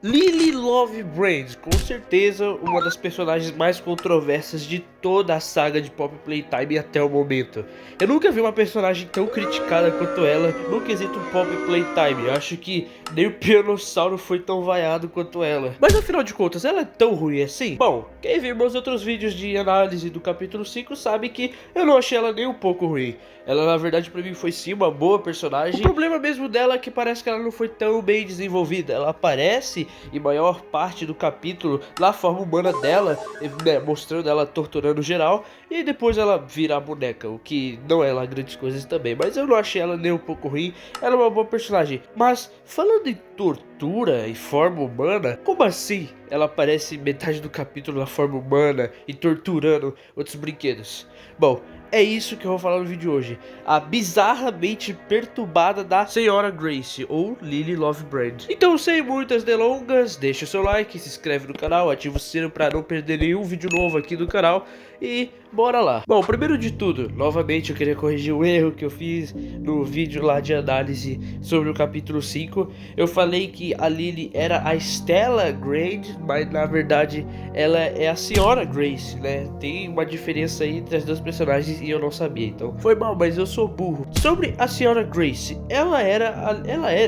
Lily Lovebrand, com certeza uma das personagens mais controversas de toda a saga de Poppy Playtime até o momento. Eu nunca vi uma personagem tão criticada quanto ela no quesito Poppy Playtime. Eu acho que nem o Pianossauro foi tão vaiado quanto ela. Mas afinal de contas, ela é tão ruim assim? Bom, quem viu meus outros vídeos de análise do capítulo 5 sabe que eu não achei ela nem um pouco ruim. Ela na verdade pra mim foi sim uma boa personagem. O problema mesmo dela é que parece que ela não foi tão bem desenvolvida. Ela aparece e maior parte do capítulo na forma humana dela, né, mostrando ela torturando geral, e depois ela vira a boneca, o que não é lá grandes coisas também, mas eu não achei ela nem um pouco ruim, ela é uma boa personagem. Mas falando em tortura e forma humana, como assim ela aparece metade do capítulo na forma humana e torturando outros brinquedos? Bom, é isso que eu vou falar no vídeo de hoje. A bizarramente perturbada da Senhora Grace, ou Lily Lovebrand. Então, sem muitas delongas, deixa o seu like, se inscreve no canal, ativa o sino para não perder nenhum vídeo novo aqui do canal. E bora lá. Bom, primeiro de tudo, novamente eu queria corrigir o erro que eu fiz no vídeo lá de análise sobre o capítulo 5. Eu falei que a Lily era a Stella Grande, mas na verdade ela é a Senhora Grace, né? Tem uma diferença aí entre as duas personagens e eu não sabia, então foi mal, mas eu sou burro. Sobre a Senhora Grace, ela é,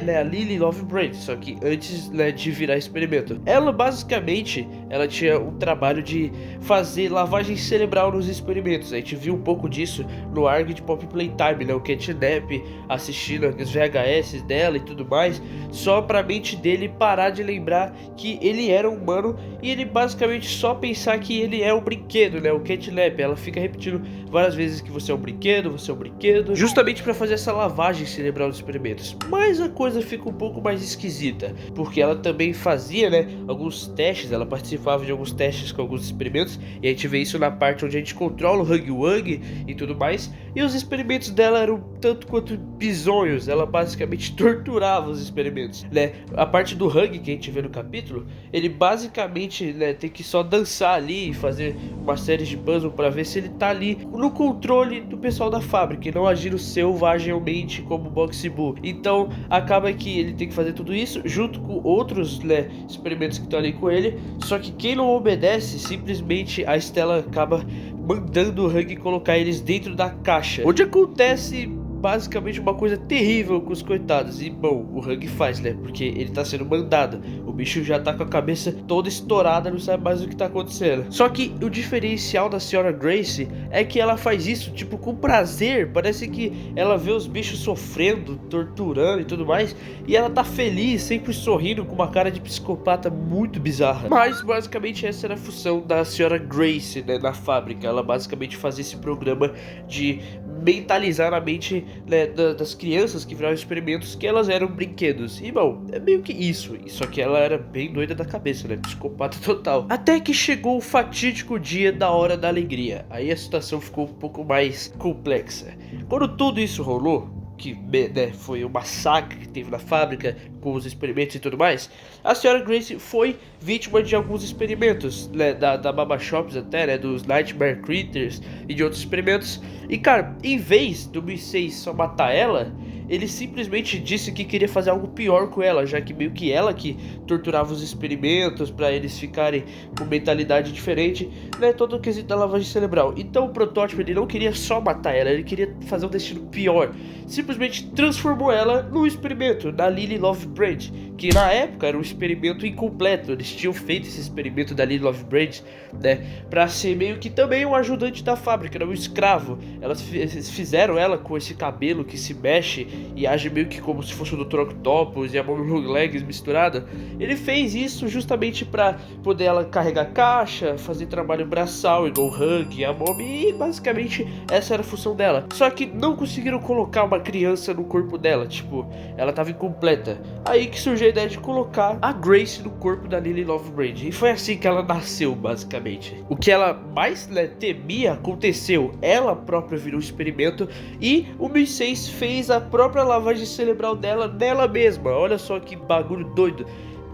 né, a Lily Lovebrand, só que antes, né, de virar experimento. Ela basicamente, ela tinha o trabalho de fazer lavagem cerebral nos experimentos. A gente viu um pouco disso no ARG de Poppy Playtime, né? O Catnap assistindo os VHS dela e tudo mais, só pra mente dele parar de lembrar que ele era humano e ele basicamente só pensar que ele é um brinquedo, né? O Catnap, ela fica repetindo várias vezes que você é um brinquedo, justamente pra fazer essa lavagem cerebral dos experimentos. Mas a coisa fica um pouco mais esquisita, porque ela também fazia, né, alguns testes, ela participava de alguns testes com alguns experimentos, e a gente vê isso na parte onde a gente controla o Huggy Wuggy e tudo mais, e os experimentos dela eram tanto quanto bizonhos. Ela basicamente torturava os experimentos, né? A parte do Huggy que a gente vê no capítulo, ele basicamente, né, tem que só dançar ali e fazer uma série de puzzles para ver se ele tá ali no controle do pessoal da fábrica e não agindo selvagemmente como o Boxy Boo. Então acaba que ele tem que fazer tudo isso junto com outros, né, experimentos que estão ali com ele, só que quem não obedece, simplesmente a Stella acaba mandando o Huggy colocar eles dentro da caixa, onde acontece basicamente uma coisa terrível com os coitados. E bom, o Huggy faz, né, porque ele tá sendo mandado. O bicho já tá com a cabeça toda estourada, não sabe mais o que tá acontecendo. Só que o diferencial da Senhora Grace é que ela faz isso, tipo, com prazer. Parece que ela vê os bichos sofrendo, torturando e tudo mais, e ela tá feliz, sempre sorrindo, com uma cara de psicopata muito bizarra. Mas basicamente essa era a função da Senhora Grace, né, na fábrica. Ela basicamente fazia esse programa de mentalizar na mente, né, das crianças que viraram experimentos que elas eram brinquedos. E bom, é meio que isso. Só que ela era bem doida da cabeça, né? Psicopata total. Até que chegou o fatídico dia da hora da alegria. Aí a situação ficou um pouco mais complexa. Quando tudo isso rolou, que, né, foi o massacre que teve na fábrica com os experimentos e tudo mais, a Senhora Grace foi vítima de alguns experimentos, né, da Baba Shops até, né, dos Nightmare Critters e de outros experimentos. E cara, em vez do Mi-6 só matar ela, ele simplesmente disse que queria fazer algo pior com ela, já que meio que ela que torturava os experimentos para eles ficarem com mentalidade diferente, né, todo o quesito da lavagem cerebral. Então o protótipo, ele não queria só matar ela, ele queria fazer um destino pior. Simplesmente transformou ela num experimento, na Lily Lovebrand, que na época era um experimento incompleto. Eles tinham feito esse experimento da Lily Lovebrand, né, pra ser meio que também um ajudante da fábrica, um escravo. Elas fizeram ela com esse cabelo que se mexe e age meio que como se fosse o Dr. Octopus e a Mommy Long Legs misturada. Ele fez isso justamente pra poder ela carregar caixa, fazer trabalho braçal igual o Huggy e a Mommy, e basicamente essa era a função dela. Só que não conseguiram colocar uma criança no corpo dela, tipo, ela tava incompleta. Aí que surgiu a ideia de colocar a Grace no corpo da Lily Lovebrand, e foi assim que ela nasceu, basicamente. O que ela mais, né, temia aconteceu. Ela própria virou um experimento e o Mi-6 fez a própria lavagem cerebral dela nela mesma. Olha só que bagulho doido.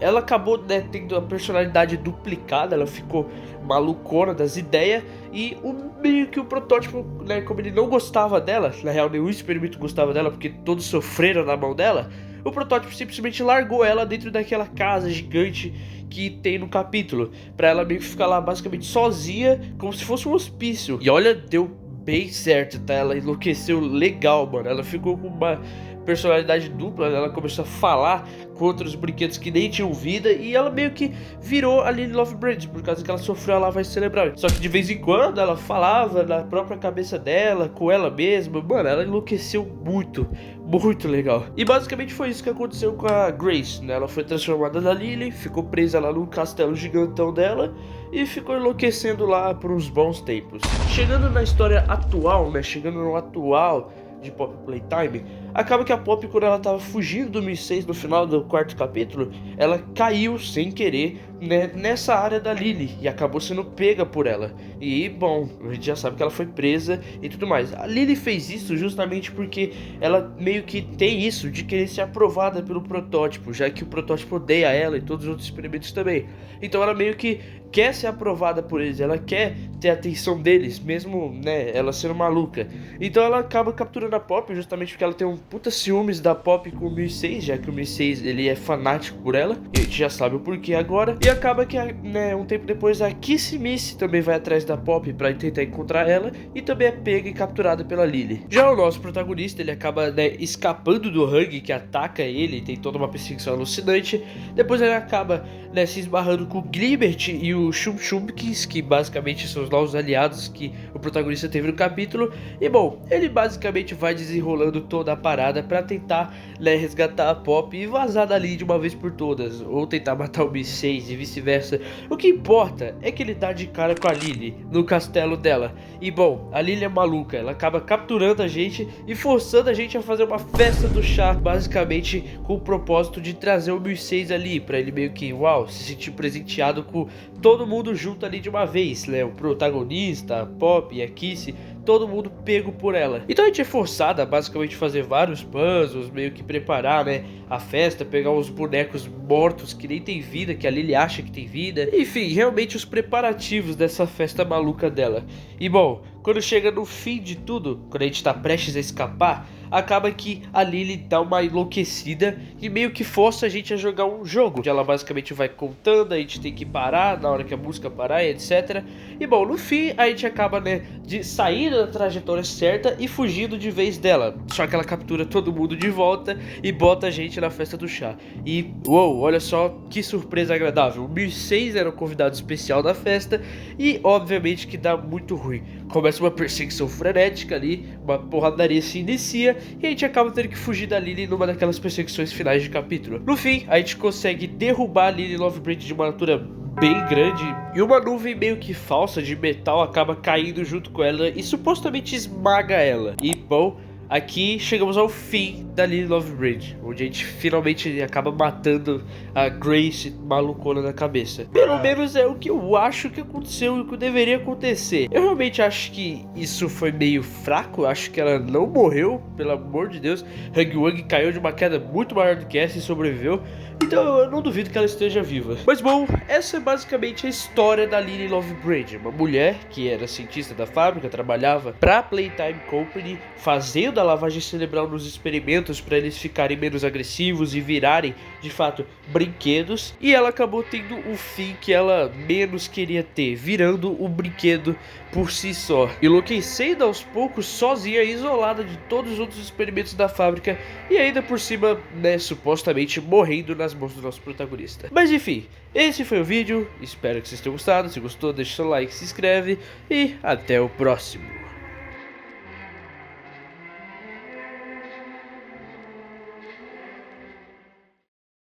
Ela acabou, né, tendo a personalidade duplicada, ela ficou malucona das ideias, e meio que o protótipo, né, como ele não gostava dela, na real nenhum experimento gostava dela, porque todos sofreram na mão dela, o protótipo simplesmente largou ela dentro daquela casa gigante que tem no capítulo, pra ela meio que ficar lá basicamente sozinha, como se fosse um hospício. E olha, deu bem certo, tá? Ela enlouqueceu legal, mano. Ela ficou com uma personalidade dupla, ela começou a falar com outros brinquedos que nem tinham vida, e ela meio que virou a Lily Lovebridge, por causa que ela sofreu a lavagem cerebral. Só que de vez em quando ela falava na própria cabeça dela, com ela mesma. Mano, ela enlouqueceu muito, muito legal. E basicamente foi isso que aconteceu com a Grace, né? Ela foi transformada na Lily, ficou presa lá no castelo gigantão dela e ficou enlouquecendo lá por uns bons tempos. Chegando na história atual, né? Chegando no atual de Poppy Playtime, acaba que a Poppy, quando ela tava fugindo do Mi 6 no final do quarto capítulo, ela caiu sem querer, né, nessa área da Lily e acabou sendo pega por ela. E bom, a gente já sabe que ela foi presa e tudo mais. A Lily fez isso justamente porque ela meio que tem isso de querer ser aprovada pelo protótipo, já que o protótipo odeia ela e todos os outros experimentos também. Então ela meio que quer ser aprovada por eles, ela quer ter a atenção deles, mesmo, né, ela sendo maluca. Então ela acaba capturando a Poppy justamente porque ela tem um puta ciúmes da Poppy com o Mi 6, já que o Mi 6 ele é fanático por ela, e a gente já sabe o porquê agora. E acaba que, né, um tempo depois a Kissimisse também vai atrás da Poppy pra tentar encontrar ela, e também é pega e capturada pela Lily. Já o nosso protagonista, ele acaba, né, escapando do Hug que ataca ele, tem toda uma perseguição alucinante. Depois ele acaba, né, se esbarrando com o Glibbert e o Chum Chumpkins, que basicamente são os novos aliados que o protagonista teve no capítulo. E bom, ele basicamente vai desenrolando toda a parada pra tentar, né, resgatar a Poppy e vazar dali de uma vez por todas, ou tentar matar o Mi 6 e vice-versa. O que importa é que ele dá de cara com a Lily no castelo dela. E bom, a Lily é maluca, ela acaba capturando a gente e forçando a gente a fazer uma festa do chá, basicamente com o propósito de trazer o Mi 6 ali, pra ele meio que, uau, se sentir presenteado com todo mundo junto ali de uma vez, né? O protagonista, a Poppy, a Kissy, todo mundo pego por ela. Então a gente é forçada a basicamente fazer vários puzzles, meio que preparar, né, a festa, pegar uns bonecos mortos que nem tem vida, que a Lily acha que tem vida. Enfim, realmente os preparativos dessa festa maluca dela. E bom, quando chega no fim de tudo, quando a gente tá prestes a escapar, acaba que a Lily dá uma enlouquecida e meio que força a gente a jogar um jogo, onde ela basicamente vai contando, a gente tem que parar na hora que a música parar e etc. E bom, no fim a gente acaba, né, de sair da trajetória certa e fugindo de vez dela. Só que ela captura todo mundo de volta e bota a gente na festa do chá. E uou, olha só que surpresa agradável. O Mi 6 era o convidado especial da festa e obviamente que dá muito ruim. Começa uma perseguição frenética ali, uma porradaria se inicia e a gente acaba tendo que fugir da Lily numa daquelas perseguições finais de capítulo. No fim, a gente consegue derrubar a Lily Lovebridge de uma altura bem grande e uma nuvem meio que falsa de metal acaba caindo junto com ela e supostamente esmaga ela. E bom, aqui chegamos ao fim da Lily Lovebridge, onde a gente finalmente acaba matando a Grace malucona na cabeça. Pelo menos é o que eu acho que aconteceu e o que deveria acontecer. Eu realmente acho que isso foi meio fraco, acho que ela não morreu, pelo amor de Deus. Huggy Wuggy caiu de uma queda muito maior do que essa e sobreviveu, então eu não duvido que ela esteja viva. Mas bom, essa é basicamente a história da Lily Lovebridge, uma mulher que era cientista da fábrica, trabalhava pra Playtime Company, fazendo a lavagem cerebral nos experimentos para eles ficarem menos agressivos e virarem, de fato, brinquedos. E ela acabou tendo o fim que ela menos queria ter, virando um brinquedo por si só, enlouquecendo aos poucos, sozinha, isolada de todos os outros experimentos da fábrica e ainda por cima, né, supostamente morrendo nas mãos do nosso protagonista. Mas enfim, esse foi o vídeo, espero que vocês tenham gostado. Se gostou, deixa seu like, se inscreve e até o próximo.